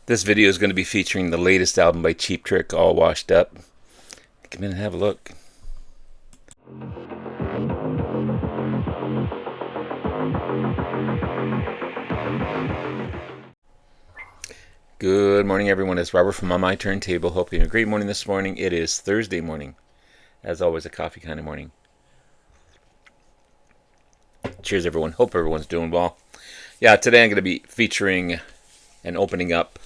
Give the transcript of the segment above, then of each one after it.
This video is going to be featuring the latest album by Cheap Trick, All Washed Up. Come in and have a look. Good morning, everyone. It's Robert from On My Turntable. Hope you had a great morning this morning. It is Thursday morning. As always, a coffee kind of morning. Cheers, everyone. Hope everyone's doing well. Yeah, today I'm going to be featuring and opening up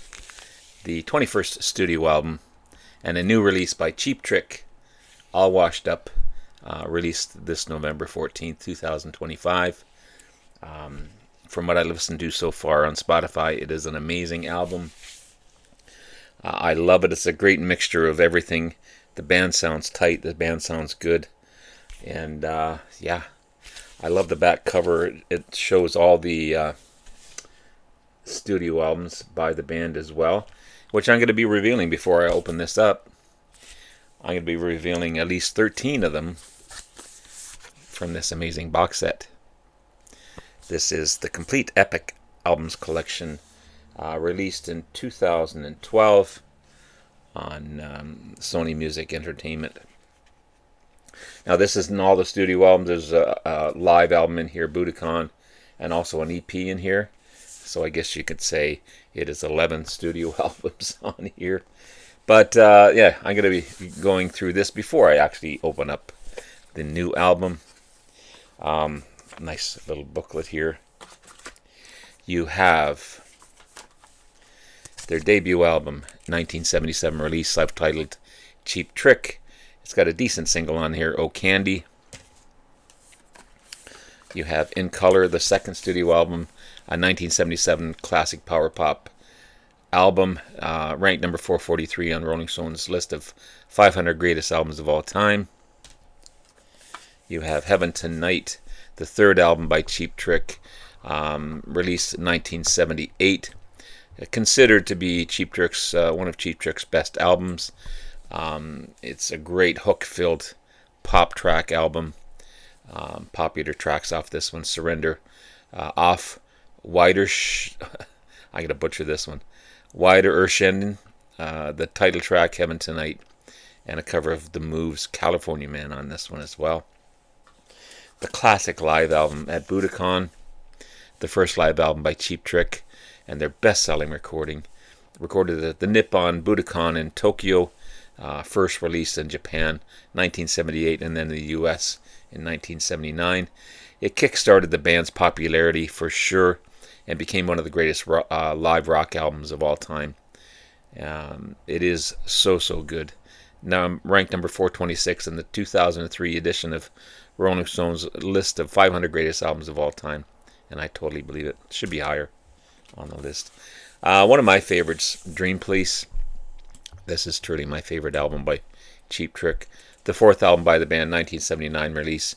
the 21st studio album and a new release by Cheap Trick, All Washed Up, released this November 14th, 2025. From what I listened to so far on Spotify, it is an amazing album. I love it. It's a great mixture of everything. The band sounds tight. The band sounds good. And yeah, I love the back cover. It shows all the studio albums by the band as well, which I'm going to be revealing before I open this up. I'm going to be revealing at least 13 of them from this amazing box set. This is the Complete Epic Albums Collection, released in 2012 on Sony Music Entertainment. Now, this isn't all the studio albums. There's a live album in here, Budokan, and also an EP in here. So I guess you could say it is 11 studio albums on here. But yeah, I'm going to be going through this before I actually open up the new album. Nice little booklet here. You have their debut album, 1977 release, self-titled Cheap Trick. It's got a decent single on here, Oh Candy. You have In Color, the second studio album, a 1977 classic power pop album, ranked number 443 on Rolling Stone's list of 500 greatest albums of all time. You have Heaven Tonight, the third album by Cheap Trick, released in 1978. Considered to be Cheap Trick's one of Cheap Trick's best albums. It's a great hook-filled pop track album. Popular tracks off this one: Surrender, Off, Wider, I'm gonna butcher this one, Wider Urshenden, the title track Heaven Tonight, and a cover of The Moves' California Man on this one as well. The classic live album at Budokan, the first live album by Cheap Trick, and their best-selling recording, recorded at the Nippon Budokan in Tokyo, first released in Japan 1978 and then the US in 1979. It kick-started the band's popularity for sure and became one of the greatest live rock albums of all time. It is so good. Now I'm ranked number 426 in the 2003 edition of Rolling Stone's list of 500 greatest albums of all time, and I totally believe it. Should be higher on the list. One of my favorites, Dream Police. This is truly my favorite album by Cheap Trick. The fourth album by the band, 1979 release.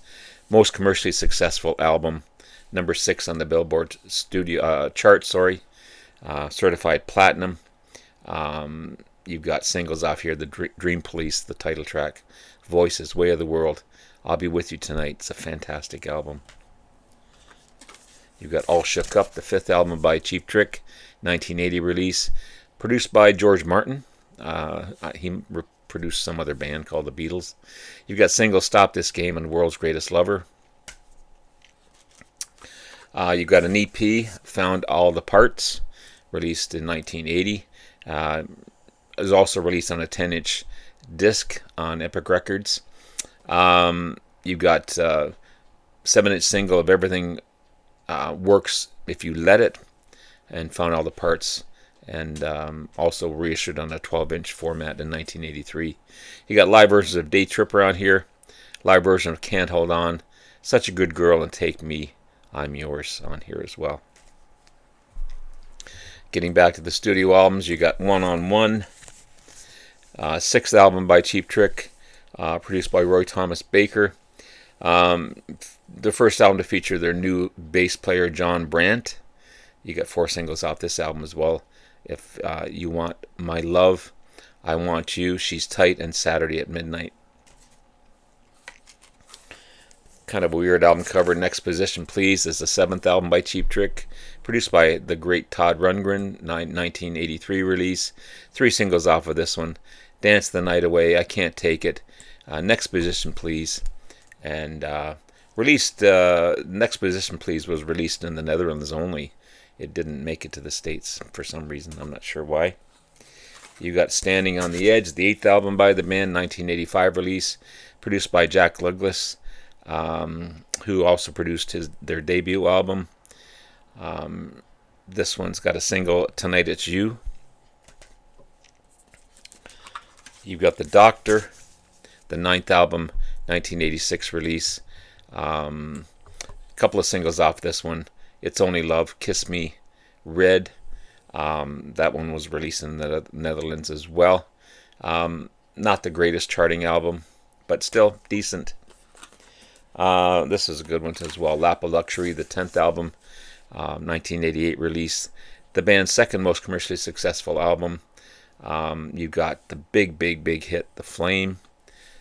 Most commercially successful album. Number 6 on the Billboard studio chart, certified platinum. You've got singles off here, the Dream Police, the title track, Voices, Way of the World, I'll Be With You Tonight. It's a fantastic album. You've got All Shook Up, the fifth album by Cheap Trick, 1980 release, produced by George Martin. He produced some other band called the Beatles. You've got single Stop This Game and World's Greatest Lover. You've got an EP, Found All the Parts, released in 1980. It was also released on a 10-inch disc on Epic Records. You've got 7-inch single of Everything Works If You Let It, and Found All the Parts, and also reissued on a 12-inch format in 1983. You got live versions of Day Tripper on here, live version of Can't Hold On, Such a Good Girl, and Take Me, I'm Yours on here as well. Getting back to the studio albums, you got One on One, sixth album by Cheap Trick, produced by Roy Thomas Baker. The first album to feature their new bass player, John Brandt. You got 4 singles off this album as well. If You Want My Love, I Want You, She's Tight, and Saturday at Midnight. kind of a weird album cover. Next Position Please is the 7th album by Cheap Trick, produced by the great Todd Rundgren, 1983 release. 3 singles off of this one: Dance the Night Away, I Can't Take It, Next Position Please. And Next Position Please was released in the Netherlands only. It didn't make it to the States for some reason. I'm not sure why. You got Standing on the Edge, the 8th album by the band, 1985 release, produced by Jack Douglas, who also produced their debut album. This one's got a single, Tonight It's You. You've got The Doctor, the 9th album, 1986 release. A couple of singles off this one: It's Only Love, Kiss Me, Red. That one was released in the Netherlands as well. Not the greatest charting album, but still decent. This is a good one as well. Lap of Luxury, the 10th album, 1988 release. The band's second most commercially successful album. You've got the big hit, The Flame,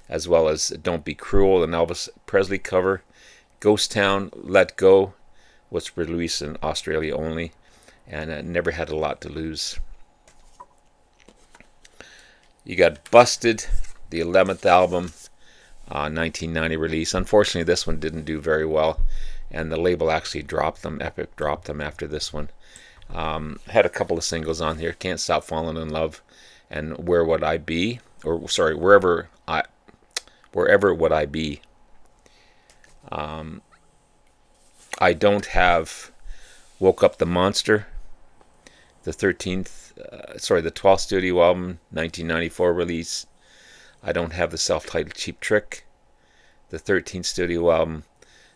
as well as Don't Be Cruel, an Elvis Presley cover. Ghost Town, Let Go, was released in Australia only, and never had a lot to lose. You got Busted, the 11th album, 1990 release. Unfortunately, this one didn't do very well, and the label actually dropped them. Epic dropped them after this one. Had a couple of singles on here: Can't Stop Falling in Love and Where Would I Be? Or sorry, Wherever Would I Be. I Don't Have Woke Up the Monster, the 12th studio album, 1994 release. I Don't Have the self-titled Cheap Trick, the 13th studio album.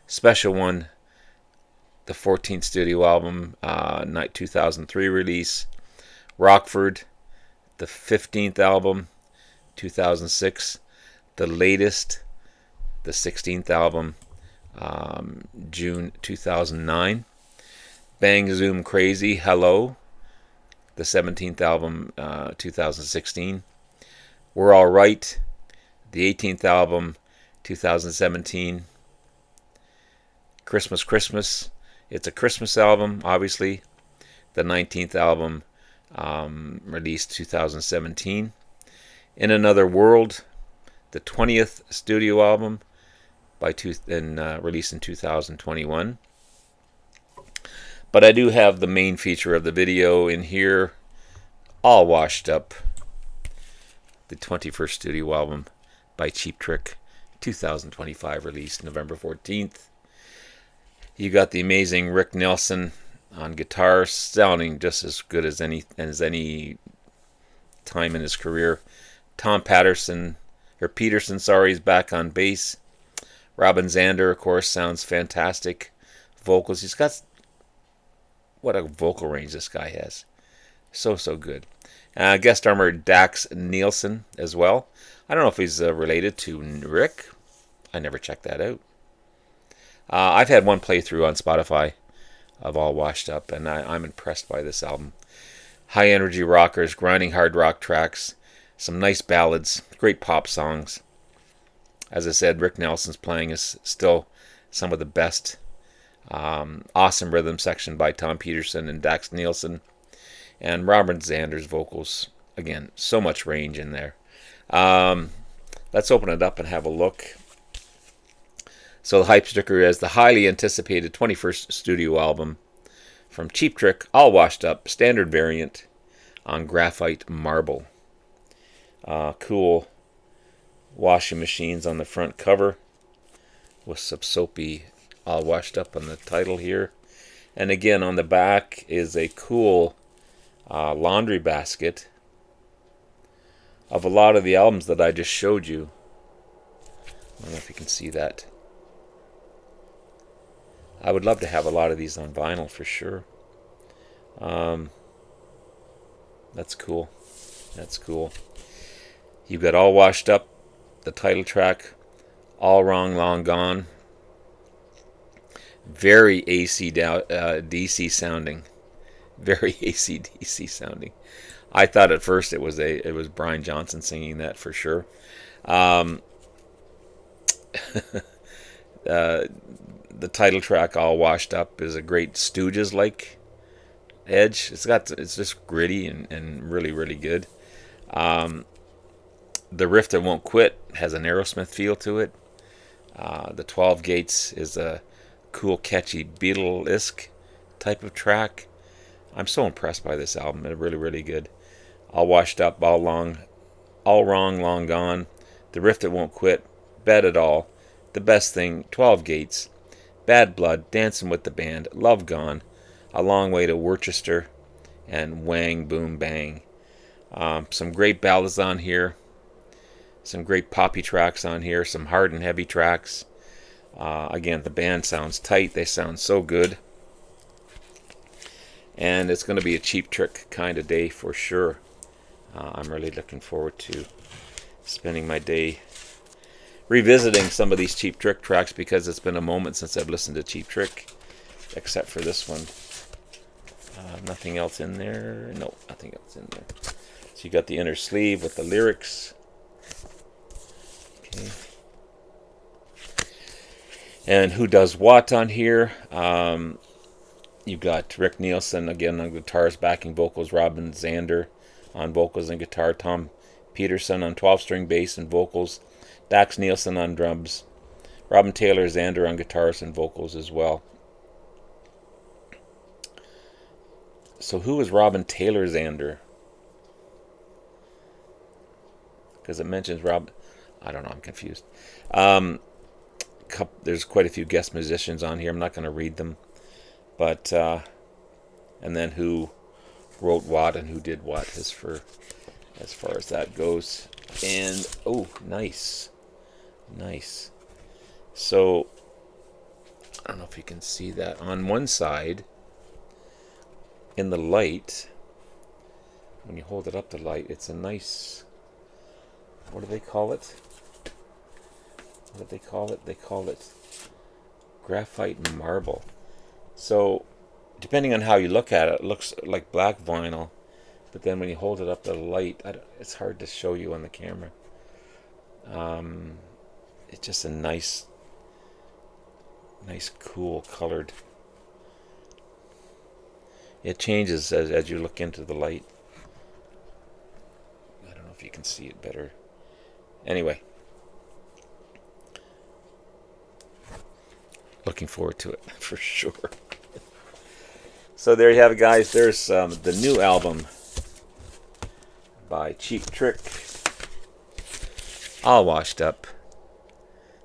Special One, the 14th studio album, 2003 release. Rockford, the 15th album, 2006. The Latest, the 16th album, June 2009. Bang Zoom Crazy, Hello, the 17th album, 2016. We're All Right, the 18th album, 2017. Christmas, it's a Christmas album, obviously, the 19th album, released 2017. In Another World, the 20th studio album, released in 2021. But I do have the main feature of the video in here, All Washed Up, the 21st studio album by Cheap Trick, 2025 release, November 14th. You got the amazing Rick Nelson on guitar, sounding just as good as any time in his career. Tom Peterson, is back on bass. Robin Zander, of course, sounds fantastic. Vocals, he's got what a vocal range this guy has. So good. Guest drummer Dax Nielsen as well. I don't know if he's related to Rick. I never checked that out. I've had one playthrough on Spotify of All Washed Up, and I'm impressed by this album. High energy rockers, grinding hard rock tracks, some nice ballads, great pop songs. As I said, Rick Nelson's playing is still some of the best. Awesome rhythm section by Tom Peterson and Dax Nielsen. And Robin Zander's vocals. Again, so much range in there. Let's open it up and have a look. So the hype sticker is the highly anticipated 21st studio album from Cheap Trick, All Washed Up, standard variant on graphite marble. Cool washing machines on the front cover with some soapy All Washed Up on the title here. And again, on the back is a cool laundry basket of a lot of the albums that I just showed you. I don't know if you can see that. I would love to have a lot of these on vinyl for sure. That's cool. That's cool. You've got All Washed Up, the title track, All Wrong, Long Gone. Very DC sounding. Very AC/DC sounding. I thought at first it was Brian Johnson singing that for sure. The title track, All Washed Up, is a great Stooges-like edge. It's just gritty and really, really good. The Riff That Won't Quit has an Aerosmith feel to it. The 12 Gates is a cool, catchy Beatle-esque type of track. I'm so impressed by this album. It's really, really good. All Washed Up, All Wrong, Long Gone, The Riff That Won't Quit, Bad At All, The Best Thing, 12 Gates, Bad Blood, Dancing with the Band, Love Gone, A Long Way to Worcester, and Wang Boom Bang. Some great ballads on here. Some great poppy tracks on here. Some hard and heavy tracks. Again, the band sounds tight. They sound so good. And it's going to be a Cheap Trick kind of day for sure. I'm really looking forward to spending my day revisiting some of these Cheap Trick tracks, because it's been a moment since I've listened to Cheap Trick, except for this one. Nothing else in there? No, nothing else in there. So you got the inner sleeve with the lyrics. Okay. And who does what on here? You've got Rick Nielsen again on guitars, backing vocals, Robin Zander on vocals and guitar, Tom Peterson on 12-string bass and vocals, Dax Nielsen on drums, Robin Taylor Zander on guitars and vocals as well. So who is Robin Taylor Zander? Because it mentions Rob. I don't know, I'm confused. There's quite a few guest musicians on here. I'm not going to read them. But, and then who wrote what and who did what as far as that goes. And, oh, nice. Nice. So, I don't know if you can see that. On one side, in the light, when you hold it up to light, it's a nice, what do they call it? What do they call it? They call it graphite marble. So, depending on how you look at it, it looks like black vinyl. But then when you hold it up to the light, it's hard to show you on the camera. It's just a nice, cool colored. It changes as you look into the light. I don't know if you can see it better. Anyway. Looking forward to it, for sure. So there you have it, guys. There's the new album by Cheap Trick, All Washed Up.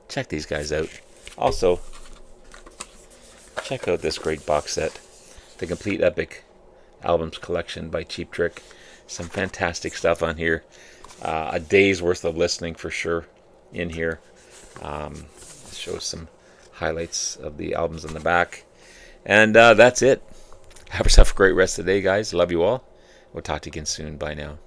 Check these guys out. Also, check out this great box set, the Complete Epic Albums Collection by Cheap Trick. Some fantastic stuff on here. A day's worth of listening for sure in here. Shows some highlights of the albums on the back. And that's it. Have yourself a great rest of the day, guys. Love you all. We'll talk to you again soon. Bye now.